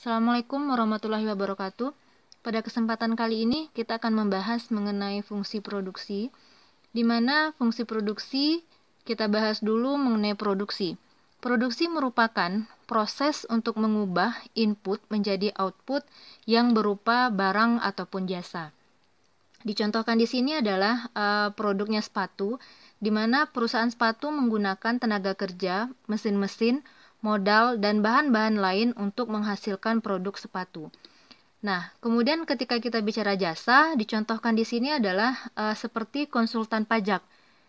Assalamualaikum warahmatullahi wabarakatuh. Pada kesempatan kali ini kita akan membahas mengenai fungsi produksi, di mana fungsi produksi kita bahas dulu mengenai produksi. Produksi merupakan proses untuk mengubah input menjadi output yang berupa barang ataupun jasa. Dicontohkan di sini adalah produknya sepatu, di mana perusahaan sepatu menggunakan tenaga kerja, mesin-mesin, modal, dan bahan-bahan lain untuk menghasilkan produk sepatu. Nah, kemudian ketika kita bicara jasa, dicontohkan di sini adalah seperti konsultan pajak,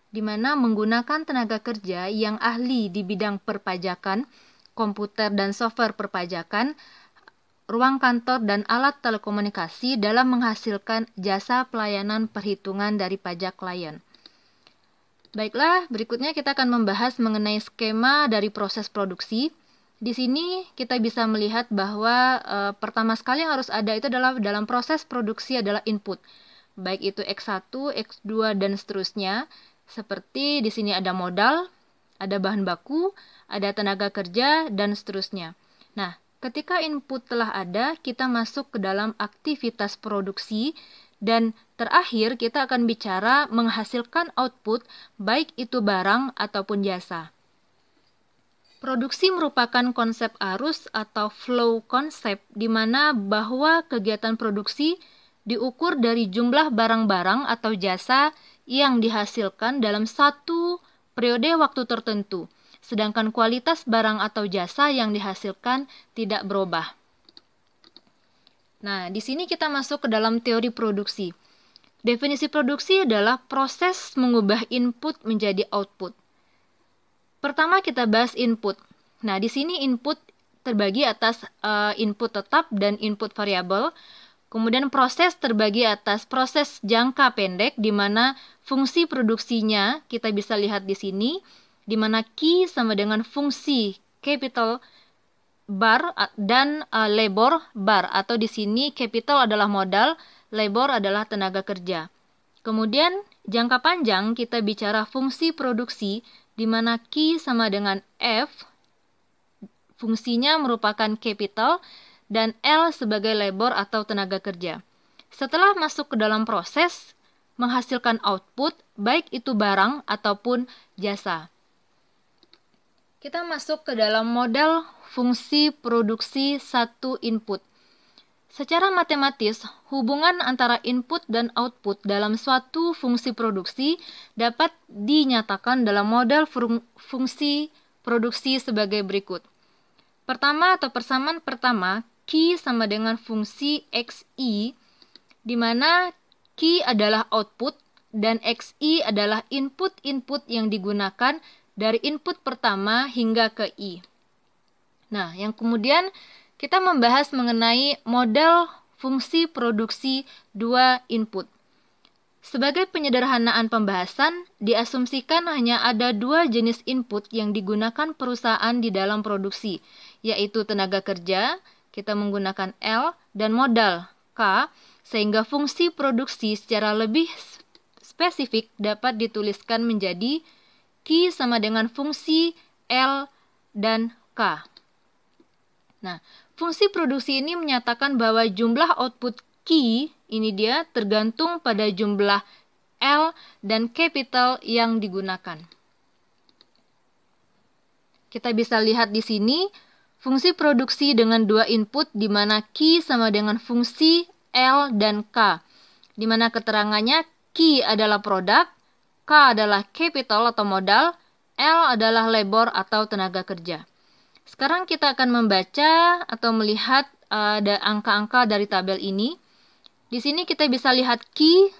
di mana menggunakan tenaga kerja yang ahli di bidang perpajakan, komputer dan software perpajakan, ruang kantor dan alat telekomunikasi dalam menghasilkan jasa pelayanan perhitungan dari pajak klien. Baiklah, berikutnya kita akan membahas mengenai skema dari proses produksi. Di sini kita bisa melihat bahwa pertama sekali yang harus ada itu adalah dalam proses produksi adalah input. Baik itu X1, X2 dan seterusnya. Seperti di sini ada modal, ada bahan baku, ada tenaga kerja dan seterusnya. Nah, ketika input telah ada, kita masuk ke dalam aktivitas produksi dan terakhir kita akan bicara menghasilkan output baik itu barang ataupun jasa. Produksi merupakan konsep arus atau flow konsep di mana bahwa kegiatan produksi diukur dari jumlah barang-barang atau jasa yang dihasilkan dalam satu periode waktu tertentu, sedangkan kualitas barang atau jasa yang dihasilkan tidak berubah. Nah, di sini kita masuk ke dalam teori produksi. Definisi produksi adalah proses mengubah input menjadi output. Pertama kita bahas input. Nah, di sini input terbagi atas input tetap dan input variabel. Kemudian proses terbagi atas proses jangka pendek di mana fungsi produksinya kita bisa lihat di sini, di mana key sama dengan fungsi capital bar dan labor bar, atau di sini capital adalah modal, labor adalah tenaga kerja. Kemudian jangka panjang kita bicara fungsi produksi di mana Q sama dengan F, fungsinya merupakan capital, dan L sebagai labor atau tenaga kerja. Setelah masuk ke dalam proses, menghasilkan output, baik itu barang ataupun jasa. Kita masuk ke dalam model fungsi produksi satu input. Secara matematis, hubungan antara input dan output dalam suatu fungsi produksi dapat dinyatakan dalam model fungsi produksi sebagai berikut. Pertama atau persamaan pertama, Q sama dengan fungsi XI, di mana Q adalah output dan XI adalah input-input yang digunakan dari input pertama hingga ke I. Nah, yang kemudian kita membahas mengenai model fungsi produksi dua input. Sebagai penyederhanaan pembahasan, diasumsikan hanya ada dua jenis input yang digunakan perusahaan di dalam produksi, yaitu tenaga kerja, kita menggunakan L, dan modal, K, sehingga fungsi produksi secara lebih spesifik dapat dituliskan menjadi Q sama dengan fungsi L dan K. Nah, fungsi produksi ini menyatakan bahwa jumlah output Q ini dia tergantung pada jumlah L dan capital yang digunakan. Kita bisa lihat di sini fungsi produksi dengan dua input di mana Q sama dengan fungsi L dan K, di mana keterangannya Q adalah produk, K adalah capital atau modal, L adalah labor atau tenaga kerja. Sekarang kita akan membaca atau melihat ada angka-angka dari tabel ini. Di sini kita bisa lihat Q,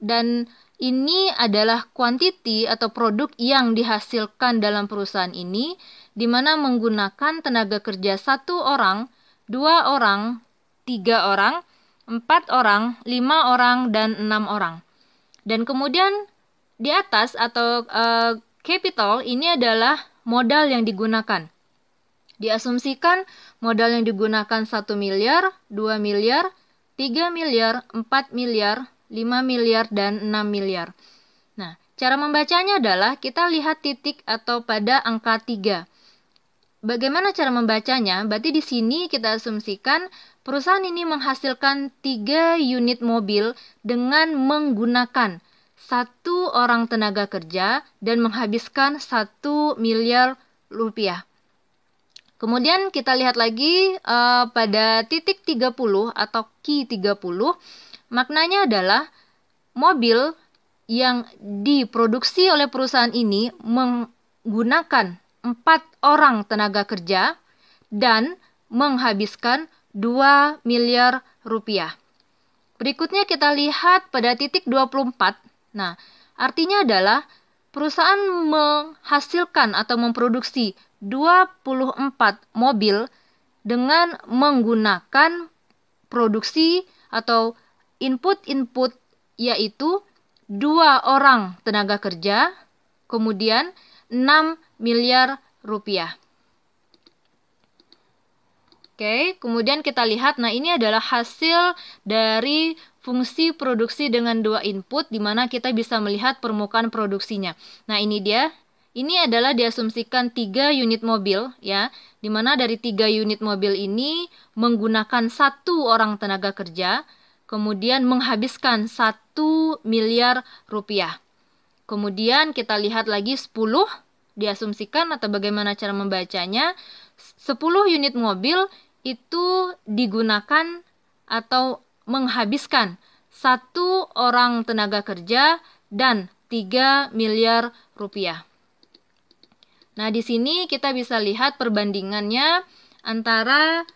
dan ini adalah quantity atau produk yang dihasilkan dalam perusahaan ini, di mana menggunakan tenaga kerja 1 orang, 2 orang, 3 orang, 4 orang, 5 orang, dan 6 orang. Dan kemudian di atas atau capital ini adalah modal yang digunakan. Diasumsikan modal yang digunakan 1 miliar, 2 miliar, 3 miliar, 4 miliar, 5 miliar, dan 6 miliar. Nah, cara membacanya adalah kita lihat titik atau pada angka 3. bagaimana cara membacanya? Berarti di sini kita asumsikan perusahaan ini menghasilkan 3 unit mobil dengan menggunakan 1 orang tenaga kerja dan menghabiskan 1 miliar rupiah. Kemudian kita lihat lagi pada titik 30 atau key 30, maknanya adalah mobil yang diproduksi oleh perusahaan ini menggunakan 4 orang tenaga kerja dan menghabiskan 2 miliar rupiah. Berikutnya kita lihat pada titik 24. Nah, artinya adalah perusahaan menghasilkan atau memproduksi 24 mobil dengan menggunakan produksi atau input-input yaitu 2 orang tenaga kerja, kemudian 6 miliar rupiah. Oke, kemudian kita lihat, nah ini adalah hasil dari fungsi produksi dengan 2 input, di mana kita bisa melihat permukaan produksinya. Nah ini dia, ini adalah diasumsikan 3 unit mobil, ya, di mana dari 3 unit mobil ini menggunakan 1 orang tenaga kerja, kemudian menghabiskan 1 miliar rupiah. Kemudian kita lihat lagi 10, diasumsikan atau bagaimana cara membacanya, 10 unit mobil itu digunakan atau menghabiskan 1 orang tenaga kerja dan 3 miliar rupiah. Nah, di sini kita bisa lihat perbandingannya antara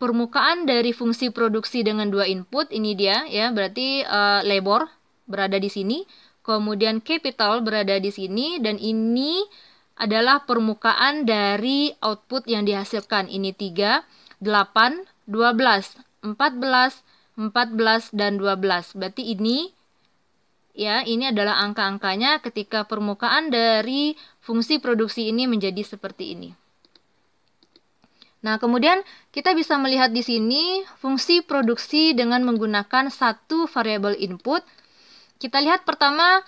permukaan dari fungsi produksi dengan 2 input, ini dia ya, berarti labor berada di sini, kemudian capital berada di sini, dan ini adalah permukaan dari output yang dihasilkan. Ini 3, 8, 12, 14, dan 12. Berarti ini ya, ini adalah angka-angkanya ketika permukaan dari fungsi produksi ini menjadi seperti ini. Nah, kemudian kita bisa melihat di sini fungsi produksi dengan menggunakan 1 variabel input. Kita lihat pertama,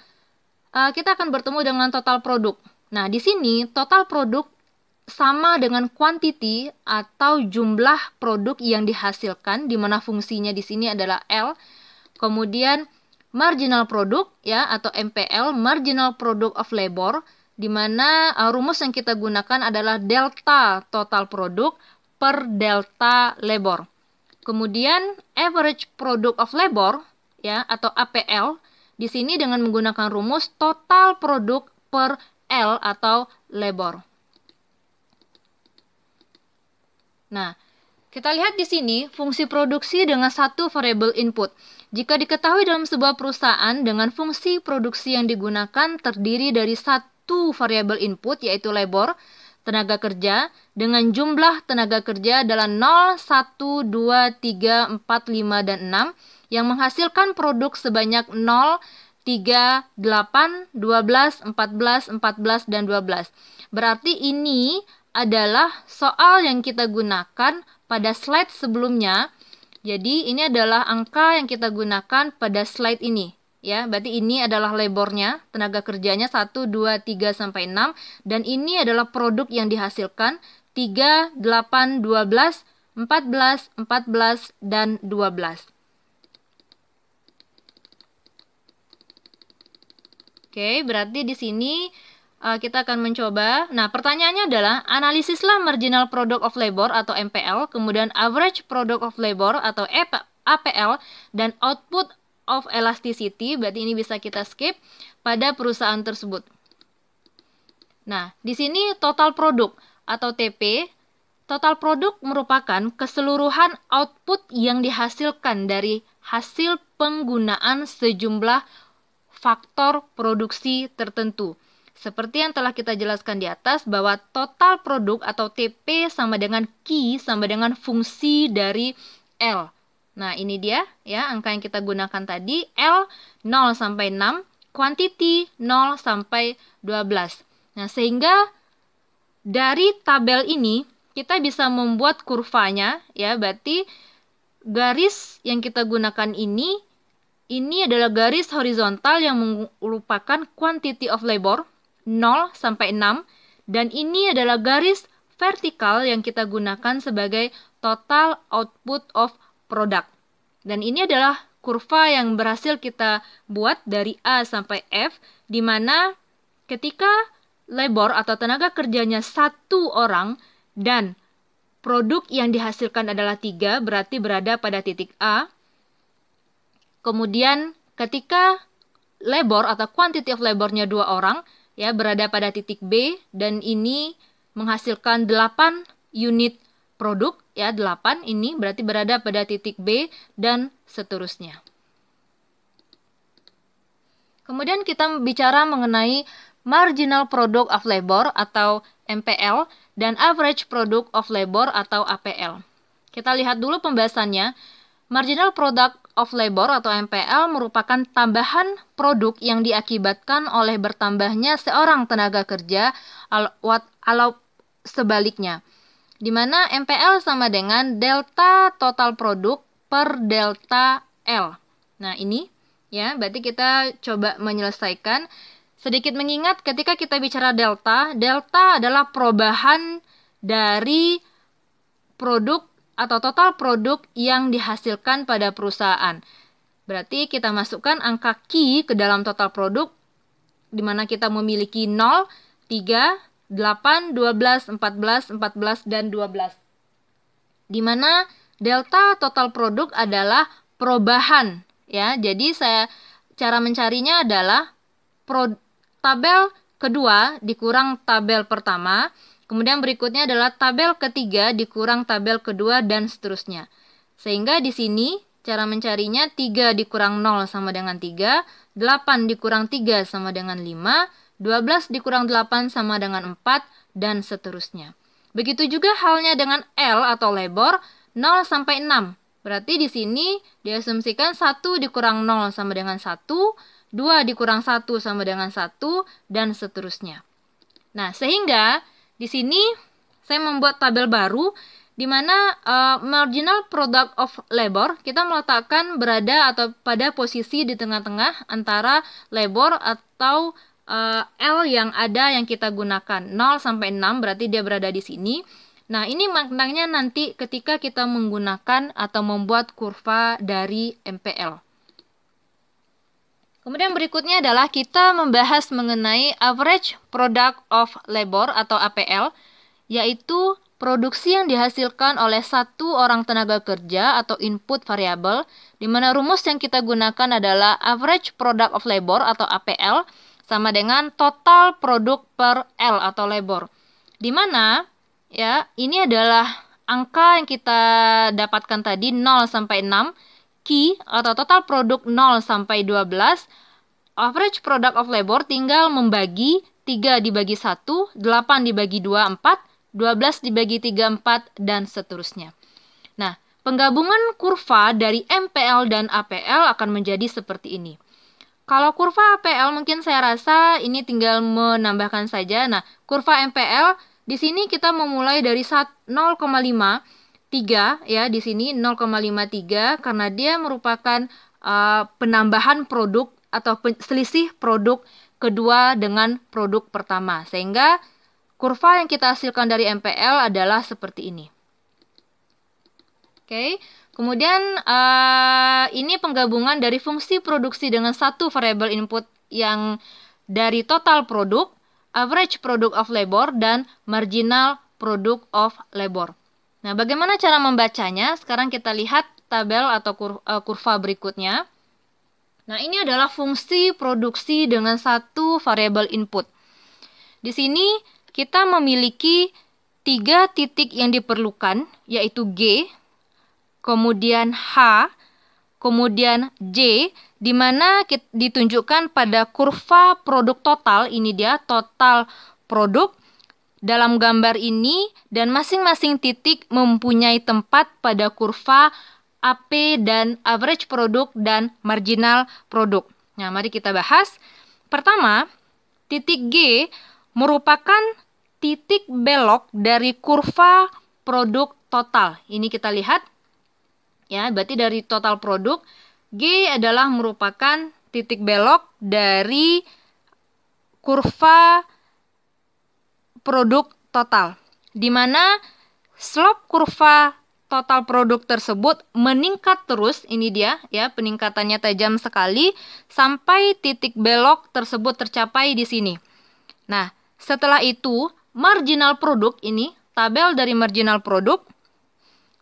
kita akan bertemu dengan total produk. Nah, di sini total produk sama dengan quantity atau jumlah produk yang dihasilkan, di mana fungsinya di sini adalah L. Kemudian marginal product ya, atau MPL, marginal product of labor, di mana rumus yang kita gunakan adalah delta total product per delta labor. Kemudian average product of labor ya, atau APL, di sini dengan menggunakan rumus total product per L atau labor. Nah, kita lihat di sini fungsi produksi dengan 1 variabel input. Jika diketahui dalam sebuah perusahaan dengan fungsi produksi yang digunakan terdiri dari 1 variabel input yaitu labor, tenaga kerja, dengan jumlah tenaga kerja adalah 0, 1, 2, 3, 4, 5, dan 6 yang menghasilkan produk sebanyak 0, 3, 8, 12, 14, dan 12. Berarti ini adalah soal yang kita gunakan pada slide sebelumnya. Jadi ini adalah angka yang kita gunakan pada slide ini. Ya, berarti ini adalah labornya, tenaga kerjanya 1, 2, 3, sampai 6. Dan ini adalah produk yang dihasilkan 3, 8, 12, 14, dan 12. Oke, berarti di sini kita akan mencoba. Nah, pertanyaannya adalah analisislah marginal product of labor atau MPL, kemudian average product of labor atau APL, dan output of elasticity, berarti ini bisa kita skip, pada perusahaan tersebut. Nah, di sini total produk atau TP, total produk merupakan keseluruhan output yang dihasilkan dari hasil penggunaan sejumlah faktor produksi tertentu. Seperti yang telah kita jelaskan di atas, bahwa total produk atau TP sama dengan Q sama dengan fungsi dari L. Nah, ini dia ya angka yang kita gunakan tadi, L 0 sampai 6, quantity 0 sampai 12. Nah, sehingga dari tabel ini kita bisa membuat kurvanya ya, berarti garis yang kita gunakan ini adalah garis horizontal yang merupakan quantity of labor 0 sampai 6, dan ini adalah garis vertikal yang kita gunakan sebagai total output of product. Dan ini adalah kurva yang berhasil kita buat dari A sampai F, di mana ketika labor atau tenaga kerjanya 1 orang dan produk yang dihasilkan adalah 3, berarti berada pada titik A. Kemudian ketika labor atau quantity of labornya 2 orang, ya, berada pada titik B, dan ini menghasilkan 8 unit produk, ya, 8 ini berarti berada pada titik B, dan seterusnya. Kemudian kita bicara mengenai marginal product of labor atau MPL dan average product of labor atau APL. Kita lihat dulu pembahasannya. Marginal product of labor atau MPL merupakan tambahan produk yang diakibatkan oleh bertambahnya seorang tenaga kerja atau sebaliknya, di mana MPL sama dengan delta total produk per delta L. Nah, ini ya, berarti kita coba menyelesaikan. Sedikit mengingat ketika kita bicara delta adalah perubahan dari produk atau total produk yang dihasilkan pada perusahaan. Berarti kita masukkan angka Q ke dalam total produk, di mana kita memiliki 0, 3, 8, 12, 14, 14, dan 12. Di mana delta total produk adalah perubahan. Ya, jadi cara mencarinya adalah tabel kedua dikurang tabel pertama. Kemudian berikutnya adalah tabel ketiga dikurang tabel kedua, dan seterusnya. Sehingga di sini cara mencarinya 3 dikurang 0 sama dengan 3, 8 dikurang 3 sama dengan 5, 12 dikurang 8 sama dengan 4, dan seterusnya. Begitu juga halnya dengan L atau labor, 0 sampai 6. Berarti di sini diasumsikan 1 dikurang 0 sama dengan 1, 2 dikurang 1 sama dengan 1, dan seterusnya. Nah, sehingga di sini saya membuat tabel baru di mana marginal product of labor kita meletakkan berada atau pada posisi di tengah-tengah antara labor atau L yang ada yang kita gunakan 0 sampai 6, berarti dia berada di sini. Nah, ini maknanya nanti ketika kita menggunakan atau membuat kurva dari MPL. Kemudian berikutnya adalah kita membahas mengenai average product of labor atau APL, yaitu produksi yang dihasilkan oleh 1 orang tenaga kerja atau input variable, di mana rumus yang kita gunakan adalah average product of labor atau APL sama dengan total produk per L atau labor. Di mana ya, ini adalah angka yang kita dapatkan tadi 0 sampai 6, Q atau total produk 0 sampai 12, average product of labor tinggal membagi 3 dibagi 1, 8 dibagi 2, 4, 12 dibagi 3, 4, dan seterusnya. Nah, penggabungan kurva dari MPL dan APL akan menjadi seperti ini. Kalau kurva APL mungkin saya rasa ini tinggal menambahkan saja. Nah, kurva MPL di sini kita memulai dari 0,53 ya, di sini 0,53 karena dia merupakan penambahan produk atau selisih produk kedua dengan produk pertama. Sehingga kurva yang kita hasilkan dari MPL adalah seperti ini. Oke, kemudian ini penggabungan dari fungsi produksi dengan satu variabel input yang dari total produk, average product of labor, dan marginal product of labor. Nah, bagaimana cara membacanya? Sekarang kita lihat tabel atau kurva berikutnya. Nah, ini adalah fungsi produksi dengan satu variabel input. Di sini kita memiliki 3 titik yang diperlukan, yaitu G, kemudian H, kemudian J, di mana ditunjukkan pada kurva produk total. Ini dia total produk dalam gambar ini, dan masing-masing titik mempunyai tempat pada kurva AP dan average produk dan marginal produk. Nah, mari kita bahas. Pertama, titik G merupakan titik belok dari kurva produk total. Ini kita lihat. Ya, berarti dari total produk, G adalah merupakan titik belok dari kurva produk total. di mana slope kurva total produk tersebut meningkat terus, ini dia ya, peningkatannya tajam sekali sampai titik belok tersebut tercapai di sini. Nah, setelah itu marginal produk ini, tabel dari marginal produk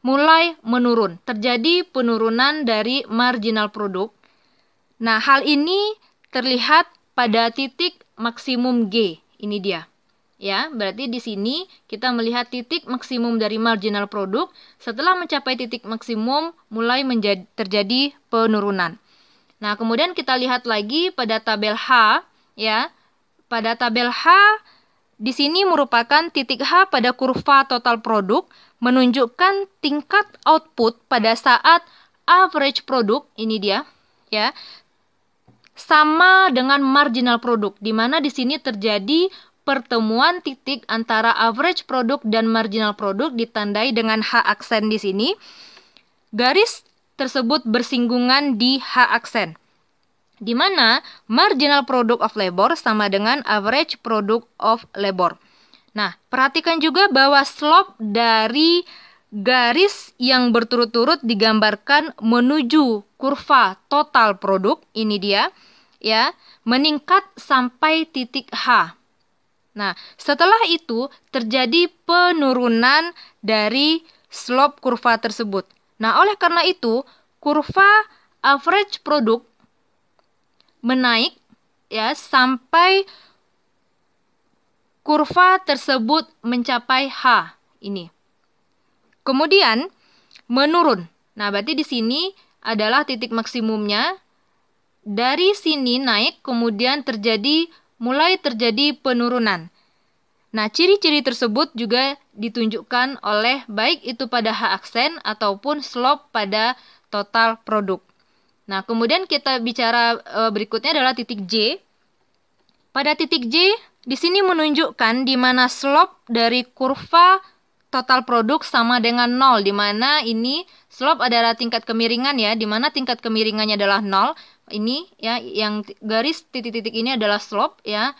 mulai menurun, terjadi penurunan dari marginal produk. Nah, hal ini terlihat pada titik maksimum G, ini dia. Ya, berarti di sini kita melihat titik maksimum dari marginal produk. Setelah mencapai titik maksimum, mulai terjadi penurunan. Nah, kemudian kita lihat lagi pada tabel H, ya. Pada tabel H, di sini merupakan titik H pada kurva total produk, menunjukkan tingkat output pada saat average produk, ini dia, ya, sama dengan marginal produk, di mana di sini terjadi pertemuan titik antara average produk dan marginal produk ditandai dengan H aksen di sini. Garis tersebut bersinggungan di H aksen, di mana marginal product of labor sama dengan average product of labor. Nah, perhatikan juga bahwa slope dari garis yang berturut-turut digambarkan menuju kurva total produk, ini dia, ya, meningkat sampai titik H. Nah, setelah itu terjadi penurunan dari slope kurva tersebut. Nah, oleh karena itu, kurva average produk menaik ya sampai kurva tersebut mencapai H ini. Kemudian menurun. Nah, berarti di sini adalah titik maksimumnya. Dari sini naik, kemudian mulai terjadi penurunan. Nah, ciri-ciri tersebut juga ditunjukkan oleh baik itu pada H aksen ataupun slope pada total produk. Nah, kemudian kita bicara berikutnya adalah titik J. Pada titik J, di sini menunjukkan di mana slope dari kurva total produk sama dengan 0, di mana ini slope adalah tingkat kemiringan ya, di mana tingkat kemiringannya adalah 0. Ini ya, yang garis titik-titik ini adalah slope ya,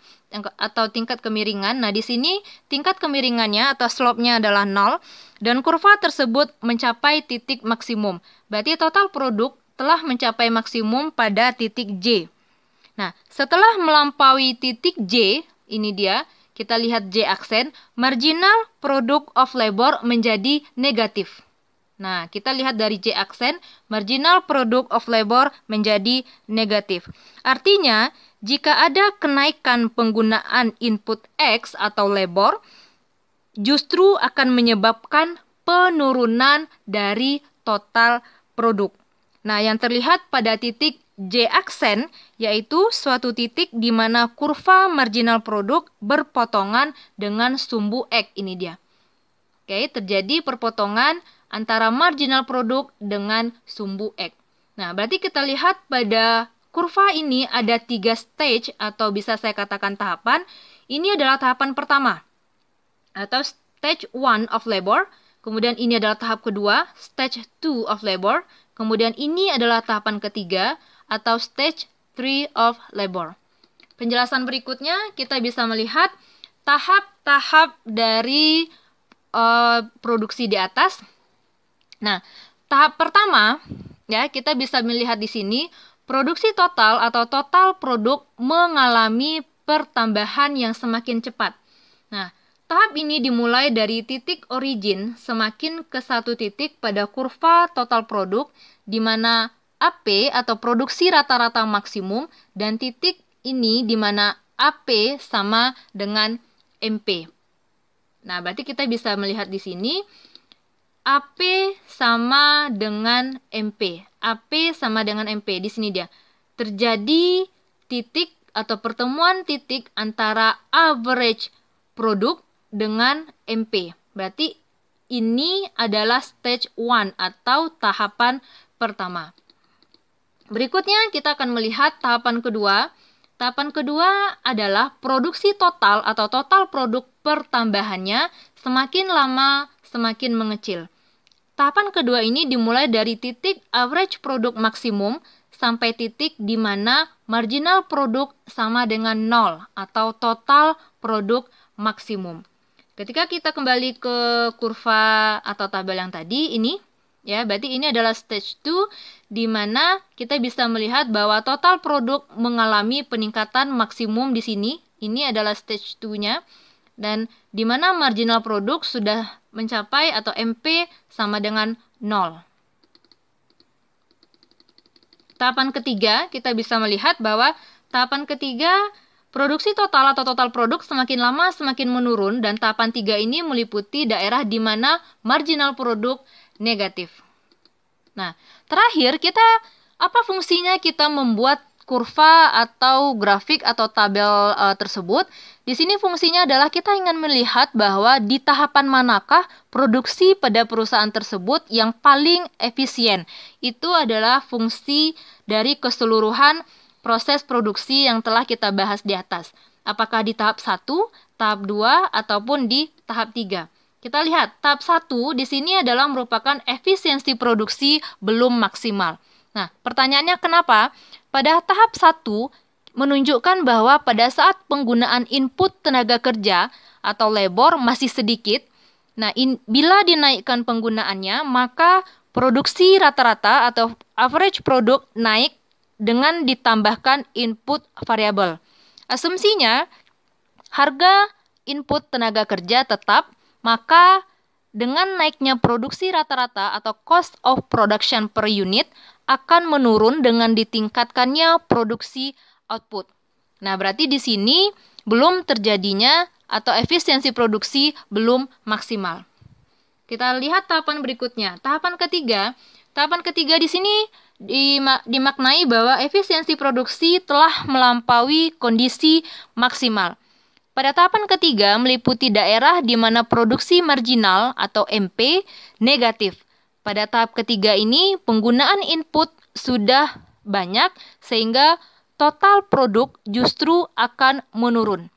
atau tingkat kemiringan. Nah, di sini tingkat kemiringannya atau slope-nya adalah 0 dan kurva tersebut mencapai titik maksimum. Berarti total produk telah mencapai maksimum pada titik J. Nah, setelah melampaui titik J, ini dia, kita lihat J aksen, marginal product of labor menjadi negatif. Nah, kita lihat dari J aksen, marginal product of labor menjadi negatif. Artinya, jika ada kenaikan penggunaan input X atau labor, justru akan menyebabkan penurunan dari total produk. Nah, yang terlihat pada titik J aksen, yaitu suatu titik di mana kurva marginal produk berpotongan dengan sumbu X, ini dia. Oke, terjadi perpotongan antara marginal produk dengan sumbu X. Nah, berarti kita lihat pada kurva ini ada 3 stage atau bisa saya katakan tahapan. Ini adalah tahapan pertama atau stage 1 of labor. Kemudian ini adalah tahap kedua, stage 2 of labor. Kemudian ini adalah tahapan ketiga atau stage 3 of labor. Penjelasan berikutnya kita bisa melihat tahap-tahap dari produksi di atas. Nah, tahap pertama ya, kita bisa melihat di sini produksi total atau total produk mengalami pertambahan yang semakin cepat. Nah, tahap ini dimulai dari titik origin semakin ke satu titik pada kurva total produk di mana AP atau produksi rata-rata maksimum dan titik ini di mana AP sama dengan MP. Nah, berarti kita bisa melihat di sini AP sama dengan MP. AP sama dengan MP. Di sini dia. Terjadi titik atau pertemuan titik antara average produk dengan MP. Berarti ini adalah stage 1 atau tahapan pertama. Berikutnya kita akan melihat tahapan kedua. Tahapan kedua adalah produksi total atau total produk pertambahannya semakin lama semakin mengecil. Tahapan kedua ini dimulai dari titik average produk maksimum sampai titik di mana marginal produk sama dengan 0 atau total produk maksimum. Ketika kita kembali ke kurva atau tabel yang tadi ini, ya, berarti ini adalah stage 2 di mana kita bisa melihat bahwa total produk mengalami peningkatan maksimum di sini. Ini adalah stage 2-nya dan di mana marginal produk sudah mencapai atau MP sama dengan 0. Tahapan ketiga, kita bisa melihat bahwa tahapan ketiga produksi total atau total produk semakin lama semakin menurun dan tahapan 3 ini meliputi daerah di mana marginal produk negatif. Nah, terakhir apa fungsinya kita membuat kurva atau grafik atau tabel tersebut? Di sini fungsinya adalah kita ingin melihat bahwa di tahapan manakah produksi pada perusahaan tersebut yang paling efisien. Itu adalah fungsi dari keseluruhan proses produksi yang telah kita bahas di atas. Apakah di tahap 1, tahap 2, ataupun di tahap 3. Kita lihat, tahap 1 di sini adalah merupakan efisiensi produksi belum maksimal. Nah, pertanyaannya kenapa? Pada tahap 1 menunjukkan bahwa pada saat penggunaan input tenaga kerja atau labor masih sedikit, nah bila dinaikkan penggunaannya, maka produksi rata-rata atau average product naik dengan ditambahkan input variabel. Asumsinya, harga input tenaga kerja tetap, maka dengan naiknya produksi rata-rata atau cost of production per unit akan menurun dengan ditingkatkannya produksi output. Nah, berarti di sini belum terjadinya atau efisiensi produksi belum maksimal. Kita lihat tahapan berikutnya. Tahapan ketiga di sini dimaknai bahwa efisiensi produksi telah melampaui kondisi maksimal. Pada tahapan ketiga meliputi daerah di mana produksi marginal atau MP negatif. Pada tahap ketiga ini penggunaan input sudah banyak sehingga total produk justru akan menurun.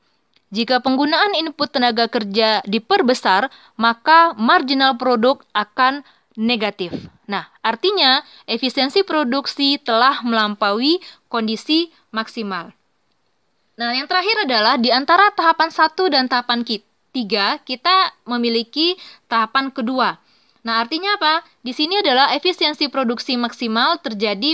Jika penggunaan input tenaga kerja diperbesar, maka marginal produk akan negatif. Nah, artinya efisiensi produksi telah melampaui kondisi maksimal. Nah, yang terakhir adalah di antara tahapan 1 dan tahapan 3, kita memiliki tahapan kedua. Nah, artinya apa? Di sini adalah efisiensi produksi maksimal terjadi